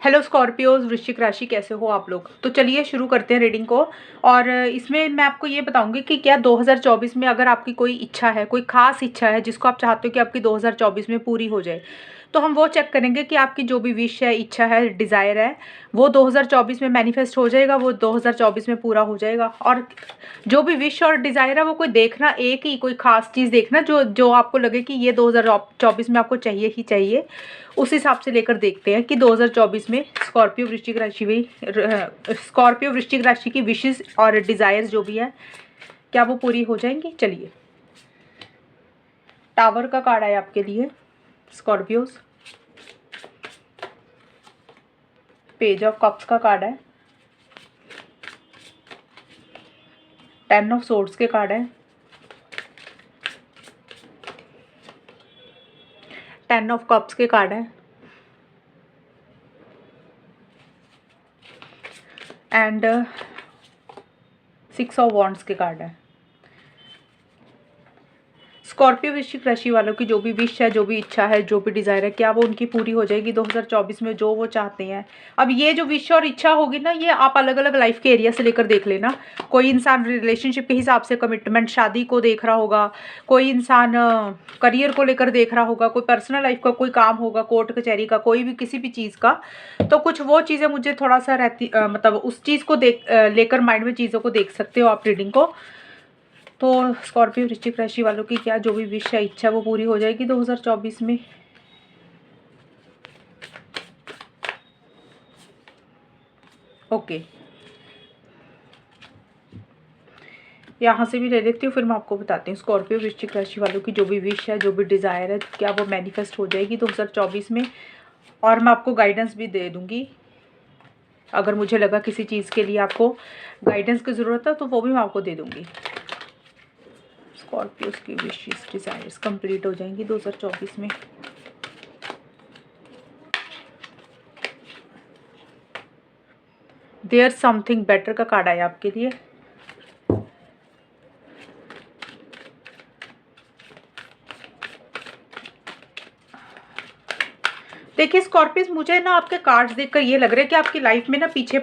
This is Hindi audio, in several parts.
हेलो स्कॉर्पियोज, वृश्चिक राशि, कैसे हो आप लोग। तो चलिए शुरू करते हैं रीडिंग को। और इसमें मैं आपको ये बताऊंगी कि क्या 2024 में अगर आपकी कोई इच्छा है, कोई खास इच्छा है जिसको आप चाहते हो कि आपकी 2024 में पूरी हो जाए, तो हम वो चेक करेंगे कि आपकी जो भी विश है, इच्छा है, डिज़ायर है, वो 2024 में मैनिफेस्ट हो जाएगा, वो 2024 में पूरा हो जाएगा। और जो भी विश और डिज़ायर है वो कोई देखना, एक ही कोई खास चीज़ देखना जो जो आपको लगे कि ये 2024 में आपको चाहिए ही चाहिए। उस हिसाब से लेकर देखते हैं कि 2024 में स्कॉर्पियो वृश्चिक राशि की विशेष और डिज़ायर्स जो भी है क्या वो पूरी हो जाएंगी। चलिए, टावर का कार्ड है आपके लिए स्कॉर्पियोज, पेज ऑफ कप्स का कार्ड है, 10 ऑफ सोर्ड्स के कार्ड है, 10 ऑफ कप्स के कार्ड है, एंड 6 ऑफ वॉन्ड्स के कार्ड है। स्कॉर्पियो वृश्चिक राशि वालों की जो भी विश है, जो भी इच्छा है, जो भी डिज़ायर है, क्या वो उनकी पूरी हो जाएगी 2024 में, जो वो चाहते हैं। अब ये जो विश और इच्छा होगी ना, ये आप अलग अलग लाइफ के एरिया से लेकर देख लेना। कोई इंसान रिलेशनशिप के हिसाब से कमिटमेंट, शादी को देख रहा होगा, कोई इंसान करियर को लेकर देख रहा होगा, कोई पर्सनल लाइफ का कोई काम होगा, कोर्ट कचहरी का, कोई भी किसी भी चीज़ का। तो कुछ वो चीज़ें मुझे थोड़ा सा रहती मतलब उस चीज़ को लेकर माइंड में चीज़ों को देख सकते हो आप रीडिंग को। तो स्कॉर्पियो वृश्चिक राशि वालों की क्या जो भी विश है, इच्छा, वो पूरी हो जाएगी 2024 में। ओके, यहाँ से भी ले लेती हूँ, फिर मैं आपको बताती हूँ स्कॉर्पियो वृश्चिक राशि वालों की जो भी विश है, जो भी डिज़ायर है, क्या वो मैनिफेस्ट हो जाएगी 2024 में। और मैं आपको गाइडेंस भी दे दूँगी, अगर मुझे लगा किसी चीज़ के लिए आपको गाइडेंस की ज़रूरत है तो वो भी मैं आपको दे दूँगी। स्कॉर्पियोस की विशेस डिज़ायर्स कंप्लीट हो जाएंगी 2024 में। देयर समथिंग बेटर का कार्ड आया आपके लिए। देखिए स्कॉर्पियस, मुझे ना आपके कार्ड्स देखकर ये लग रहा है कि आपकी लाइफ में ना पीछे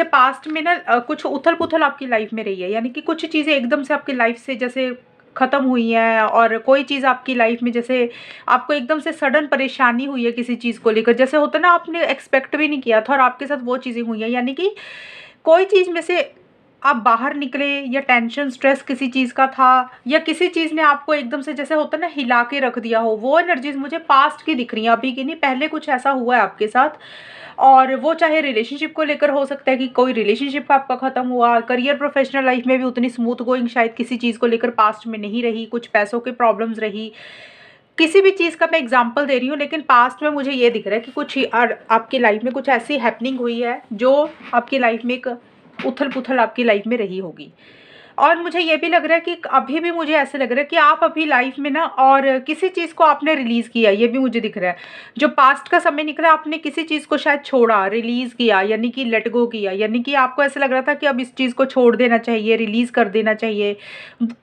पास्ट में ना कुछ उथल पुथल आपकी लाइफ में रही है। यानी कि कुछ चीज़ें एकदम से आपकी लाइफ से जैसे ख़त्म हुई हैं, और कोई चीज़ आपकी लाइफ में जैसे आपको एकदम से सडन परेशानी हुई है किसी चीज़ को लेकर, जैसे होता ना आपने एक्सपेक्ट भी नहीं किया था और आपके साथ वो चीज़ें हुई हैं। यानी कि कोई चीज़ में से आप बाहर निकले, या टेंशन स्ट्रेस किसी चीज़ का था, या किसी चीज़ ने आपको एकदम से जैसे होता ना हिला के रख दिया हो। वो एनर्जीज मुझे पास्ट की दिख रही हैं, अभी की नहीं, पहले कुछ ऐसा हुआ है आपके साथ। और वो चाहे रिलेशनशिप को लेकर हो सकता है कि कोई रिलेशनशिप आपका ख़त्म हुआ, करियर प्रोफेशनल लाइफ में भी उतनी स्मूथ गोइंग शायद किसी चीज़ को लेकर पास्ट में नहीं रही, कुछ पैसों की प्रॉब्लम्स रही, किसी भी चीज़ का मैं एग्जांपल दे रही हूँ। लेकिन पास्ट में मुझे ये दिख रहा है कि कुछ आपकी लाइफ में कुछ ऐसी हैपनिंग हुई है जो आपकी लाइफ में एक उथल पुथल आपकी लाइफ में रही होगी। और मुझे ये भी लग रहा है कि अभी भी मुझे ऐसे लग रहा है कि आप अभी लाइफ में ना, और किसी चीज़ को आपने रिलीज़ किया, ये भी मुझे दिख रहा है। जो पास्ट का समय निकला, आपने किसी चीज़ को शायद छोड़ा, रिलीज़ किया, यानी कि लेट गो किया। यानी कि आपको ऐसा लग रहा था कि अब इस चीज़ को छोड़ देना चाहिए, रिलीज़ कर देना चाहिए।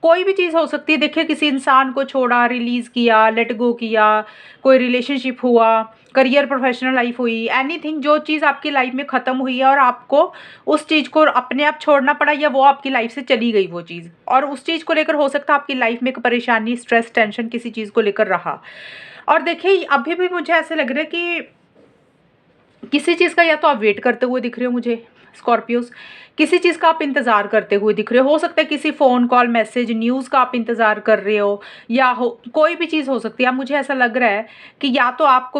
कोई भी चीज़ हो सकती है। देखिए, किसी इंसान को छोड़ा, रिलीज़ किया, लेट गो किया, कोई रिलेशनशिप हुआ, करियर प्रोफेशनल लाइफ हुई, एनीथिंग, जो चीज़ आपकी लाइफ में ख़त्म हुई है और आपको उस चीज़ को अपने आप छोड़ना पड़ा, या वो आपकी लाइफ से चली गई वो चीज़, और उस चीज़ को लेकर हो सकता है आपकी लाइफ में एक परेशानी, स्ट्रेस, टेंशन किसी चीज़ को लेकर रहा। और देखिए अभी भी मुझे ऐसे लग रहा है कि किसी चीज़ का या तो आप वेट करते हुए दिख रहे हो मुझे स्कॉर्पियोस, किसी चीज़ का आप इंतज़ार करते हुए दिख रहे हो सकता है किसी फ़ोन कॉल, मैसेज, न्यूज़ का आप इंतज़ार कर रहे हो, या कोई भी चीज़ हो सकती है। अब मुझे ऐसा लग रहा है कि या तो आप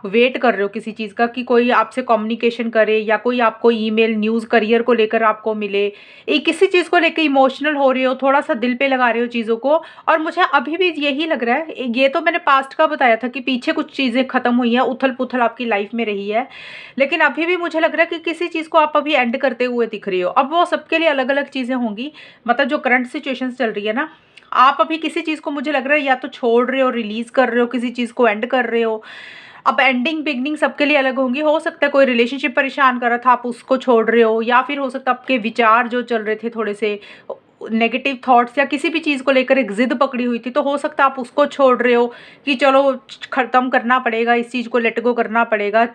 वेट कर रहे हो किसी चीज़ का कि कोई आपसे कम्युनिकेशन करे, या कोई आपको ईमेल, न्यूज़, करियर को लेकर आपको मिले, किसी चीज़ को लेकर इमोशनल हो रहे हो, थोड़ा सा दिल पे लगा रहे हो चीज़ों को। और मुझे अभी भी यही लग रहा है, ये तो मैंने पास्ट का बताया था कि पीछे कुछ चीज़ें ख़त्म हुई हैं, उथल पुथल आपकी लाइफ में रही है, लेकिन अभी भी मुझे लग रहा है कि किसी चीज़ को आप अभी एंड करते हुए दिख रही हो। अब वो सबके लिए अलग अलग चीज़ें होंगी, मतलब जो करंट सिचुएशन चल रही है ना, आप अभी किसी चीज़ को मुझे लग रहा है या तो छोड़ रहे हो, रिलीज़ कर रहे हो, किसी चीज़ को एंड कर रहे हो। अब एंडिंग बिगनिंग सबके लिए अलग होंगी। हो सकता है कोई रिलेशनशिप परेशान कर रहा था, आप उसको छोड़ रहे हो, या फिर हो सकता है आपके विचार जो चल रहे थे थोड़े से नेगेटिव थॉट्स या किसी भी चीज़ को लेकर एक ज़िद पकड़ी हुई थी, तो हो सकता है आप उसको छोड़ रहे हो कि चलो ख़त्म करना पड़ेगा, इस चीज़ को लेट गो करना पड़ेगा।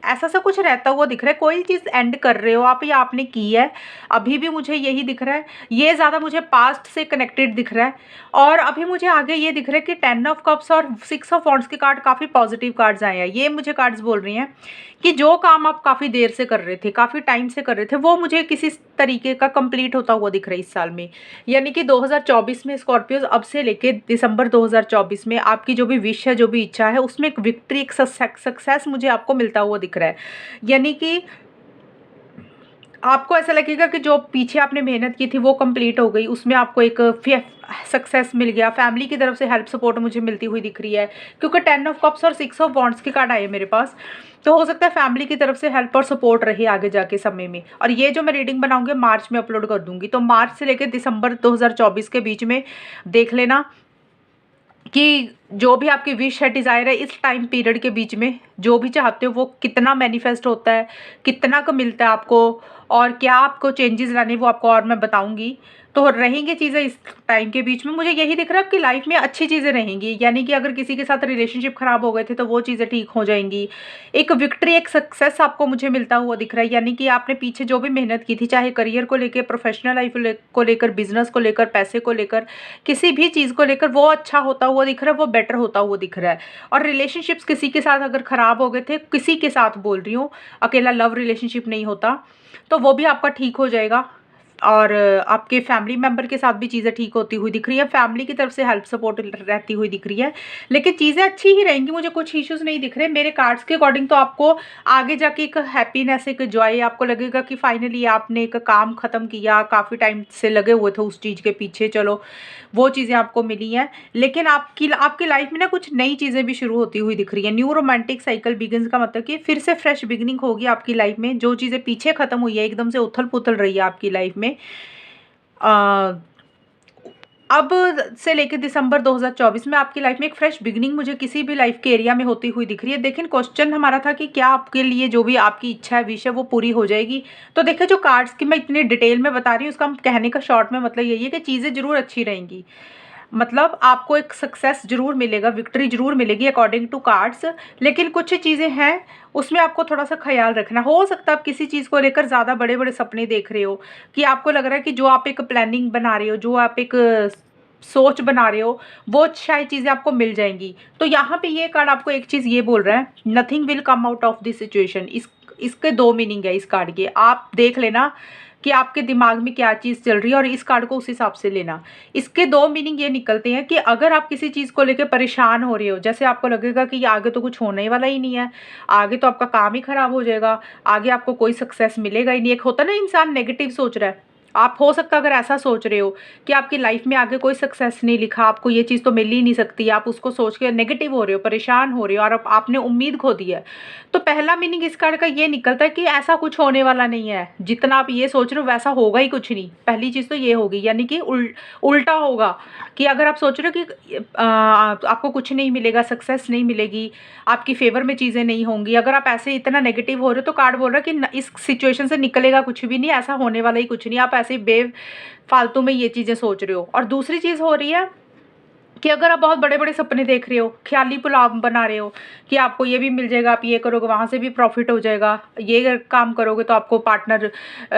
ऐसा सा कुछ रहता हुआ दिख रहा है, कोई चीज़ एंड कर रहे हो आप या आपने की है, अभी भी मुझे यही दिख रहा है। ये ज़्यादा मुझे पास्ट से कनेक्टेड दिख रहा है। और अभी मुझे आगे ये दिख रहा है कि 10 ऑफ कप्स और 6 ऑफ वॉन्ड्स के कार्ड काफ़ी पॉजिटिव कार्ड्स आए हैं। ये मुझे कार्ड्स बोल रही हैं कि जो काम आप काफ़ी देर से कर रहे थे, काफ़ी टाइम से कर रहे थे, वो मुझे किसी तरीके का कंप्लीट होता हुआ दिख रहा है इस साल में। यानी कि 2024 में स्कॉर्पियोज अब से लेके दिसंबर 2024 में आपकी जो भी विश है, जो भी इच्छा है, उसमें एक विक्ट्री, एक सक्सेस मुझे आपको मिलता हुआ दिख रहा है। यानी कि आपको ऐसा लगेगा कि जो पीछे आपने मेहनत की थी वो कंप्लीट हो गई, उसमें आपको एक सक्सेस मिल गया। फैमिली की तरफ से हेल्प सपोर्ट मुझे मिलती हुई दिख रही है, क्योंकि 10 ऑफ कप्स और 6 ऑफ वॉन्ड्स के कार्ड आए मेरे पास। तो हो सकता है फैमिली की तरफ से हेल्प और सपोर्ट रहे आगे जाके समय में। और ये जो मैं रीडिंग बनाऊंगी मार्च में अपलोड कर दूंगी, तो मार्च से लेकर दिसंबर 2024 के बीच में देख लेना कि जो भी आपकी विश है, डिज़ायर है, इस टाइम पीरियड के बीच में जो भी चाहते हो वो कितना मैनिफेस्ट होता है, कितना का मिलता है आपको, और क्या आपको चेंजेस लाने वो आपको और मैं बताऊंगी। तो रहेंगी चीज़ें इस टाइम के बीच में। मुझे यही दिख रहा है आपकी लाइफ में अच्छी चीज़ें रहेंगी, यानी कि अगर किसी के साथ रिलेशनशिप ख़राब हो गए थे तो वो चीज़ें ठीक हो जाएंगी। एक विक्ट्री, एक सक्सेस आपको मुझे मिलता हुआ दिख रहा है। यानी कि आपने पीछे जो भी मेहनत की थी, चाहे करियर को लेकर, प्रोफेशनल लाइफ को लेकर, बिजनेस को लेकर, पैसे को लेकर, किसी भी चीज़ को लेकर, वो अच्छा होता हुआ दिख रहा है, वो बेटर होता हुआ दिख रहा है। और रिलेशनशिप्स किसी के साथ अगर ख़राब हो गए थे, किसी के साथ बोल रही हूँ, अकेला लव रिलेशनशिप नहीं होता, तो वो भी आपका ठीक हो जाएगा। और आपके फैमिली मेम्बर के साथ भी चीज़ें ठीक होती हुई दिख रही है, फैमिली की तरफ से हेल्प सपोर्ट रहती हुई दिख रही है। लेकिन चीज़ें अच्छी ही रहेंगी, मुझे कुछ इश्यूज नहीं दिख रहे मेरे कार्ड्स के अकॉर्डिंग। तो आपको आगे जाके एक हैप्पीनेस, एक जॉय, आपको लगेगा कि फाइनली आपने एक काम ख़त्म किया, काफ़ी टाइम से लगे हुए थे उस चीज़ के पीछे, चलो वो चीज़ें आपको मिली हैं। लेकिन आपकी लाइफ में ना कुछ नई चीज़ें भी शुरू होती हुई दिख रही है। न्यू रोमांटिक साइकिल बिगिंस का मतलब कि फिर से फ्रेश बिगिनिंग होगी आपकी लाइफ में। जो चीज़ें पीछे ख़त्म हुई है, एकदम से उथल पुथल रही है आपकी लाइफ में, अब से लेकर दिसंबर 2024 में आपकी लाइफ में एक फ्रेश बिगिनिंग मुझे किसी भी लाइफ के एरिया में होती हुई दिख रही है। लेकिन क्वेश्चन हमारा था कि क्या आपके लिए जो भी आपकी इच्छा है, विश है, वो पूरी हो जाएगी। तो देखिए, जो कार्ड्स की मैं इतनी डिटेल में बता रही हूँ, उसका कहने का शॉर्ट में मतलब यही है कि चीज़ें ज़रूर अच्छी रहेंगी। मतलब आपको एक सक्सेस ज़रूर मिलेगा, विक्ट्री ज़रूर मिलेगी अकॉर्डिंग टू कार्ड्स। लेकिन कुछ चीज़ें हैं उसमें आपको थोड़ा सा ख्याल रखना। हो सकता है आप किसी चीज़ को लेकर ज़्यादा बड़े बड़े सपने देख रहे हो, कि आपको लग रहा है कि जो आप एक प्लानिंग बना रहे हो, जो आप एक सोच बना रहे हो, वो शायद चीज़ें आपको मिल जाएंगी। तो यहाँ पे ये कार्ड आपको एक चीज़ ये बोल रहा है, nothing will come out of this situation. इसके दो मीनिंग है इस कार्ड के, आप देख लेना कि आपके दिमाग में क्या चीज़ चल रही है और इस कार्ड को उस हिसाब से लेना। इसके दो मीनिंग ये निकलते हैं कि अगर आप किसी चीज़ को लेकर परेशान हो रहे हो, जैसे आपको लगेगा कि आगे तो कुछ होने वाला ही नहीं है, आगे तो आपका काम ही खराब हो जाएगा, आगे आपको कोई सक्सेस मिलेगा ही नहीं। एक होता ना इंसान नेगेटिव सोच रहा है, आप हो सकता है अगर ऐसा सोच रहे हो कि आपकी लाइफ में आगे कोई सक्सेस नहीं लिखा, आपको ये चीज़ तो मिल ही नहीं सकती, आप उसको सोच के नेगेटिव हो रहे हो, परेशान हो रहे हो, और अब आपने उम्मीद खो दी है। तो पहला मीनिंग इस कार्ड का ये निकलता है कि ऐसा कुछ होने वाला नहीं है, जितना आप ये सोच रहे हो वैसा होगा ही कुछ नहीं। पहली चीज़ तो ये होगी, यानी कि उल्टा होगा। कि अगर आप सोच रहे हो कि आपको कुछ नहीं मिलेगा, सक्सेस नहीं मिलेगी, आपकी फेवर में चीज़ें नहीं होंगी, अगर आप ऐसे इतना नेगेटिव हो रहे हो, तो कार्ड बोल रहा है कि इस सिचुएशन से निकलेगा कुछ भी नहीं, ऐसा होने वाला ही कुछ नहीं, आप ऐसे बेफालतू में ये चीज़ें सोच रहे हो। और दूसरी चीज़ हो रही है कि अगर आप बहुत बड़े बड़े सपने देख रहे हो, ख्याली पुलाव बना रहे हो कि आपको ये भी मिल जाएगा, आप ये करोगे वहाँ से भी प्रॉफिट हो जाएगा, ये काम करोगे तो आपको पार्टनर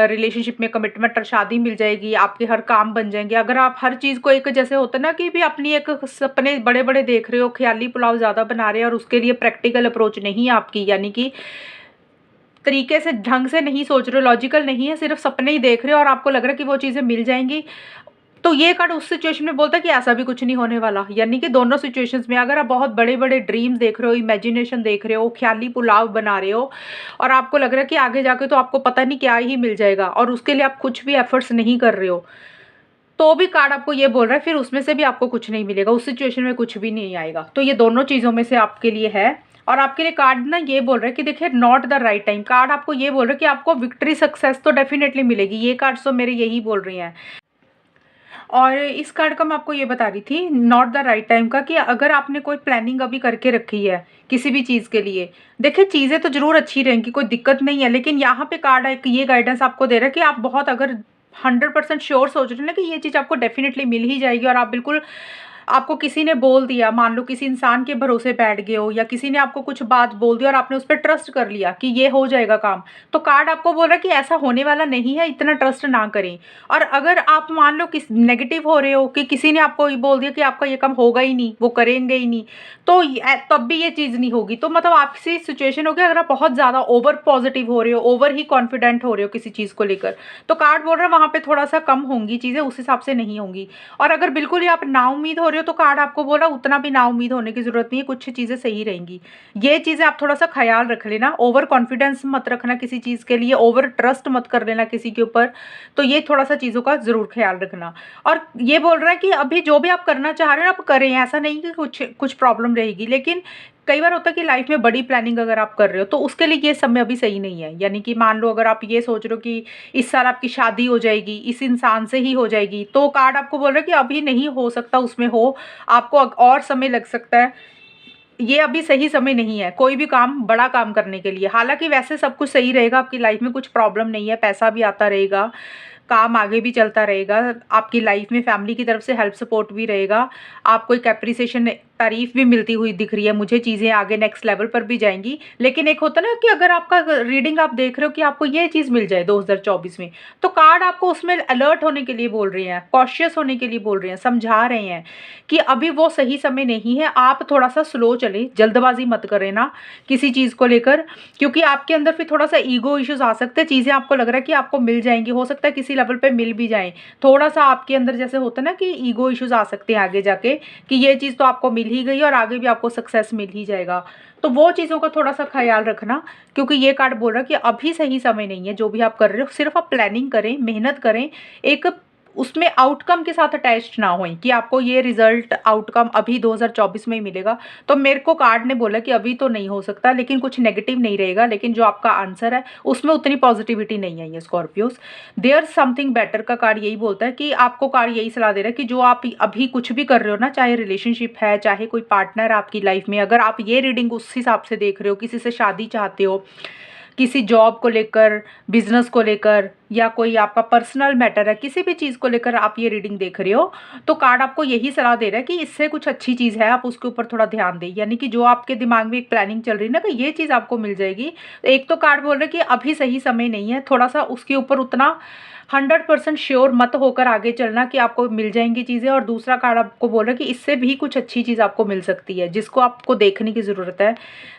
रिलेशनशिप में कमिटमेंट और शादी मिल जाएगी, आपके हर काम बन जाएंगे। अगर आप हर चीज़ को एक जैसे होता है ना कि भी अपनी एक सपने बड़े बड़े देख रहे हो, ख्याली पुलाव ज़्यादा बना रहे हो और उसके लिए प्रैक्टिकल अप्रोच नहीं है आपकी, यानी कि तरीके से ढंग से नहीं सोच रहे हो, लॉजिकल नहीं है, सिर्फ सपने ही देख रहे हो और आपको लग रहा है कि वो चीज़ें मिल जाएंगी, तो ये कार्ड उस सिचुएशन में बोलता है कि ऐसा भी कुछ नहीं होने वाला। यानी कि दोनों सिचुएशंस में अगर आप बहुत बड़े बड़े ड्रीम्स देख रहे हो, इमेजिनेशन देख रहे हो, ख्याली पुलाव बना रहे हो और आपको लग रहा है कि आगे जाके तो आपको पता नहीं क्या ही मिल जाएगा और उसके लिए आप कुछ भी एफर्ट्स नहीं कर रहे हो, तो भी कार्ड आपको ये बोल रहा है फिर उसमें से भी आपको कुछ नहीं मिलेगा, उस सिचुएशन में कुछ भी नहीं आएगा। तो ये दोनों चीज़ों में से आपके लिए है। और आपके लिए कार्ड ना ये बोल रहा है कि देखिए, not the right time. Card आपको ये बोल रहा है कि आपको विक्ट्री, सक्सेस तो डेफिनेटली मिलेगी। ये कार्ड तो मेरे यही बोल रही हैं। और इस कार्ड का मैं आपको ये बता रही थी, नॉट द राइट टाइम का, कि अगर आपने कोई प्लानिंग अभी करके रखी है किसी भी चीज़ के लिए, देखिए चीज़ें तो ज़रूर अच्छी रहेंगी, कोई दिक्कत नहीं है, लेकिन यहाँ पे कार्ड एक ये गाइडेंस आपको दे रहा है कि आप बहुत अगर 100% श्योर सोच रहे हो ना कि ये चीज़ आपको डेफिनेटली मिल ही जाएगी, और आप बिल्कुल, आपको किसी ने बोल दिया, मान लो किसी इंसान के भरोसे बैठ गए हो, या किसी ने आपको कुछ बात बोल दी और आपने उस पर ट्रस्ट कर लिया कि ये हो जाएगा काम, तो कार्ड आपको बोल रहा है कि ऐसा होने वाला नहीं है, इतना ट्रस्ट ना करें। और अगर आप मान लो किस नेगेटिव हो रहे हो कि किसी ने आपको ये बोल दिया कि आपका ये काम होगा ही नहीं, वो करेंगे ही नहीं, तो तब भी ये चीज़ नहीं होगी। तो मतलब आपसी सिचुएशन होगी, अगर आप बहुत ज़्यादा ओवर पॉजिटिव हो रहे हो, ओवर ही कॉन्फिडेंट हो रहे हो किसी चीज़ को लेकर, तो कार्ड बोल रहा है वहाँ पे थोड़ा सा कम होंगी चीज़ें, उस हिसाब से नहीं होंगी। और अगर बिल्कुल ही आप नाउम्मीद हो रहे हो, तो कार्ड आपको बोला उतना भी नाउम्मीद होने की ज़रूरत नहीं है, कुछ चीज़ें सही रहेंगी। ये चीज़ें आप थोड़ा सा ख्याल रख लेना, ओवर कॉन्फिडेंस मत रखना किसी चीज़ के लिए, ओवर ट्रस्ट मत कर लेना किसी के ऊपर, तो ये थोड़ा सा चीज़ों का ज़रूर ख्याल रखना। और ये बोल रहा है कि अभी जो भी आप करना चाह रहे हो आप करें, ऐसा नहीं कि कुछ कुछ प्रॉब्लम रहेगी, लेकिन कई बार होता है कि लाइफ में बड़ी प्लानिंग अगर आप कर रहे हो तो उसके लिए ये समय अभी सही नहीं है। यानी कि मान लो अगर आप ये सोच रहे हो कि इस साल आपकी शादी हो जाएगी, इस इंसान से ही हो जाएगी, तो कार्ड आपको बोल रहा है कि अभी नहीं हो सकता, उसमें हो, आपको और समय लग सकता है, ये अभी सही समय नहीं है कोई भी काम, बड़ा काम करने के लिए। हालांकि वैसे सब कुछ सही रहेगा आपकी लाइफ में, कुछ प्रॉब्लम नहीं है, पैसा भी आता रहेगा, काम आगे भी चलता रहेगा, आपकी लाइफ में फैमिली की तरफ से हेल्प सपोर्ट भी रहेगा, आपको एक एप्रिसिएशन, तारीफ भी मिलती हुई दिख रही है मुझे, चीज़ें आगे नेक्स्ट लेवल पर भी जाएंगी। लेकिन एक होता ना कि अगर आपका रीडिंग आप देख रहे हो कि आपको ये चीज़ मिल जाए 2024 में, तो कार्ड आपको उसमें अलर्ट होने के लिए बोल रहे हैं, कॉशियस होने के लिए बोल रहे हैं, समझा रहे हैं कि अभी वो सही समय नहीं है, आप थोड़ा सा स्लो चले, जल्दबाजी मत करें ना किसी चीज़ को लेकर, क्योंकि आपके अंदर फिर थोड़ा सा ईगो इश्यूज आ सकते हैं, चीज़ें आपको लग रहा है कि आपको मिल जाएंगी, हो सकता है किसी लेवल पे मिल भी जाए, थोड़ा सा आपके अंदर जैसे होता है ना कि ईगो इश्यूज आ सकते हैं आगे जाके कि ये चीज़ तो आपको मिल ही गई और आगे भी आपको सक्सेस मिल ही जाएगा। तो वो चीज़ों का थोड़ा सा ख्याल रखना, क्योंकि ये कार्ड बोल रहा है कि अभी सही समय नहीं है, जो भी आप कर रहे हो सिर्फ आप प्लानिंग करें, मेहनत करें, एक उसमें आउटकम के साथ अटैच्ड ना हों कि आपको ये रिजल्ट आउटकम अभी 2024 में ही मिलेगा। तो मेरे को कार्ड ने बोला कि अभी तो नहीं हो सकता, लेकिन कुछ नेगेटिव नहीं रहेगा, लेकिन जो आपका आंसर है उसमें उतनी पॉजिटिविटी नहीं है। ये स्कॉर्पियोस, देयर समथिंग बेटर का कार्ड यही बोलता है कि आपको कार्ड यही सलाह दे रहा है कि जो आप अभी कुछ भी कर रहे हो ना, चाहे रिलेशनशिप है, चाहे कोई पार्टनर आपकी लाइफ में, अगर आप ये रीडिंग उस हिसाब से देख रहे हो, किसी से शादी चाहते हो, किसी जॉब को लेकर, बिजनेस को लेकर, या कोई आपका पर्सनल मैटर है, किसी भी चीज़ को लेकर आप ये रीडिंग देख रहे हो, तो कार्ड आपको यही सलाह दे रहा है कि इससे कुछ अच्छी चीज़ है, आप उसके ऊपर थोड़ा ध्यान दें। यानी कि जो आपके दिमाग में एक प्लानिंग चल रही है ना कि ये चीज़ आपको मिल जाएगी, एक तो कार्ड बोल रहा है कि अभी सही समय नहीं है, थोड़ा सा उसके ऊपर उतना 100% श्योर मत होकर आगे चलना कि आपको मिल जाएंगी चीज़ें। और दूसरा कार्ड आपको बोल रहा है कि इससे भी कुछ अच्छी चीज़ आपको मिल सकती है, जिसको आपको देखने की ज़रूरत है।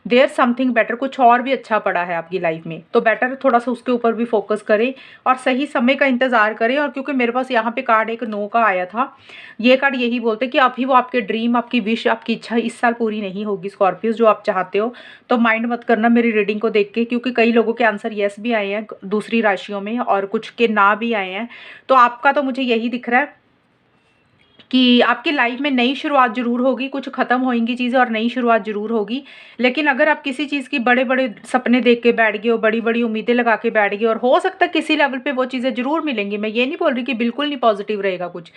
देयर समथिंग बेटर, कुछ और भी अच्छा पड़ा है आपकी लाइफ में, तो बेटर थोड़ा सा उसके ऊपर भी फोकस करें और सही समय का इंतज़ार करें। और क्योंकि मेरे पास यहाँ पे कार्ड एक नो का आया था, ये कार्ड यही बोलते हैं कि अभी वो आपके ड्रीम, आपकी विश, आपकी इच्छा इस साल पूरी नहीं होगी स्कॉर्पियोस, जो आप चाहते हो। तो माइंड मत करना मेरी रीडिंग को देख के, क्योंकि कई लोगों के आंसर येस भी आए हैं दूसरी राशियों में और कुछ के ना भी आए हैं। तो आपका तो मुझे यही दिख रहा है कि आपकी लाइफ में नई शुरुआत जरूर होगी, कुछ खत्म होंगी चीज़ें और नई शुरुआत जरूर होगी। लेकिन अगर आप किसी चीज़ की बड़े बड़े सपने देख के बैठ गए हो, बड़ी बड़ी उम्मीदें लगा के बैठ गए, और हो सकता है किसी लेवल पे वो चीज़ें जरूर मिलेंगी, मैं ये नहीं बोल रही कि बिल्कुल नहीं पॉजिटिव रहेगा, कुछ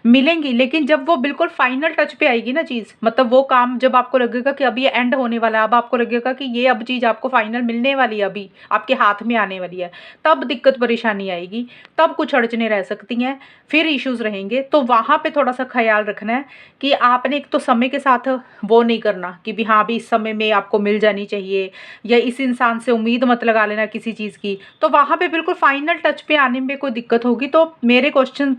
मिलेंगी, लेकिन जब वो बिल्कुल फाइनल टच पे आएगी ना चीज़, मतलब वो काम जब आपको लगेगा कि अब ये एंड होने वाला है, अब आपको लगेगा कि ये अब चीज़ आपको फाइनल मिलने वाली है, अभी आपके हाथ में आने वाली है, तब दिक्कत परेशानी आएगी, तब कुछ अड़चने रह सकती हैं, फिर इश्यूज रहेंगे। तो वहाँ पे थोड़ा सा ख्याल रखना है कि आपने एक तो समय के साथ वो नहीं करना कि भी हाँ भी इस समय में आपको मिल जानी चाहिए, या इस इंसान से उम्मीद मत लगा लेना किसी चीज़ की, तो वहाँ पे बिल्कुल फाइनल टच पे आने में कोई दिक्कत होगी। तो मेरे क्वेश्चन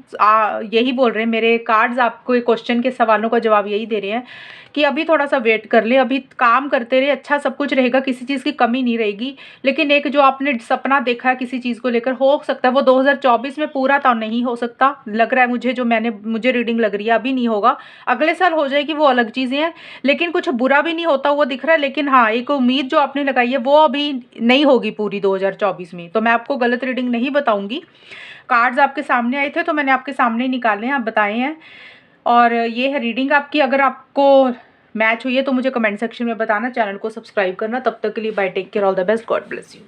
यही बोल रहे हैं, मेरे कार्ड्स आपको क्वेश्चन के सवालों का जवाब यही दे रहे हैं कि अभी थोड़ा सा वेट कर ले, अभी काम करते रहे, अच्छा सब कुछ रहेगा, किसी चीज़ की कमी नहीं रहेगी। लेकिन एक जो आपने सपना देखा है किसी चीज़ को लेकर, हो सकता है वो 2024 में पूरा तो नहीं हो सकता, लग रहा है मुझे, जो मुझे रीडिंग लग रही है अभी नहीं होगा, अगले साल हो जाएगी, वो अलग चीज़ें हैं। लेकिन कुछ बुरा भी नहीं होता हुआ दिख रहा है, लेकिन हाँ एक उम्मीद जो आपने लगाई है वो अभी नहीं होगी पूरी 2024 में। तो मैं आपको गलत रीडिंग नहीं बताऊंगी, कार्ड्स आपके सामने आए थे तो मैंने आपके सामने निकाले हैं, आप बताए हैं। और ये है रीडिंग आपकी, अगर आपको मैच हुई है तो मुझे कमेंट सेक्शन में बताना, चैनल को सब्सक्राइब करना। तब तक के लिए bye, take care, all the best, God bless you.